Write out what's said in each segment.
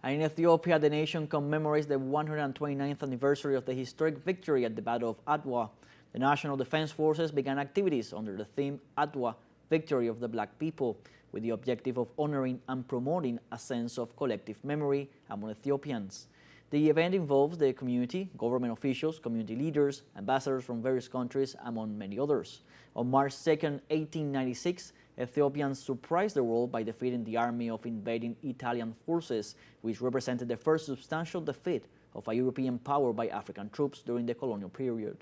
And in Ethiopia, the nation commemorates the 129th anniversary of the historic victory at the Battle of Adwa. The National Defense Forces began activities under the theme Adwa Victory of the Black People, with the objective of honoring and promoting a sense of collective memory among Ethiopians. The event involves the community, government officials, community leaders, ambassadors from various countries, among many others. On March 2, 1896, Ethiopians surprised the world by defeating the army of invading Italian forces, which represented the first substantial defeat of a European power by African troops during the colonial period.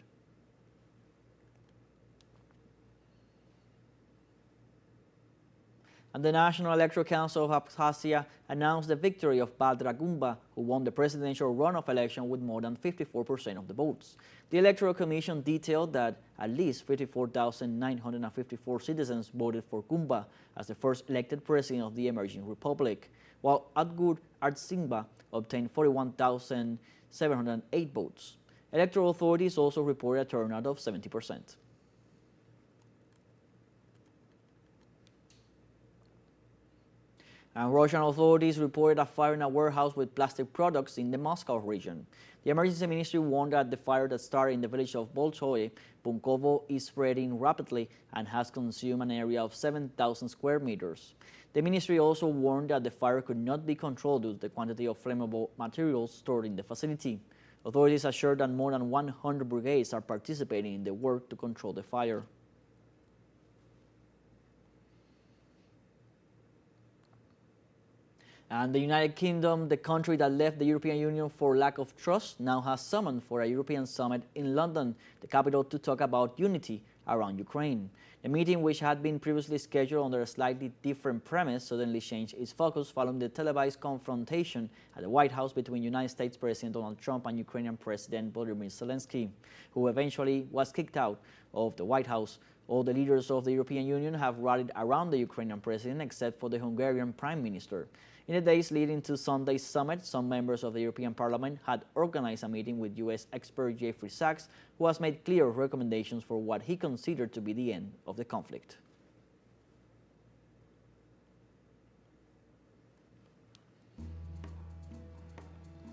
And the National Electoral Council of Abkhazia announced the victory of Badra Gumba, who won the presidential runoff election with more than 54% of the votes. The Electoral Commission detailed that at least 54,954 citizens voted for Gumba as the first elected president of the emerging republic, while Adgur Artsimba obtained 41,708 votes. Electoral authorities also reported a turnout of 70%. And Russian authorities reported a fire in a warehouse with plastic products in the Moscow region. The emergency ministry warned that the fire that started in the village of Bolshoye, Bunkovo, is spreading rapidly and has consumed an area of 7,000 square meters. The ministry also warned that the fire could not be controlled due to the quantity of flammable materials stored in the facility. Authorities assured that more than 100 brigades are participating in the work to control the fire. And the United Kingdom, the country that left the European Union for lack of trust, now has summoned for a European summit in London, the capital, to talk about unity around Ukraine. The meeting, which had been previously scheduled under a slightly different premise, suddenly changed its focus following the televised confrontation at the White House between United States President Donald Trump and Ukrainian President Volodymyr Zelensky, who eventually was kicked out of the White House. All the leaders of the European Union have rallied around the Ukrainian president, except for the Hungarian Prime Minister. In the days leading to Sunday's summit, some members of the European Parliament had organized a meeting with U.S. expert Jeffrey Sachs, who has made clear recommendations for what he considered to be the end of the conflict.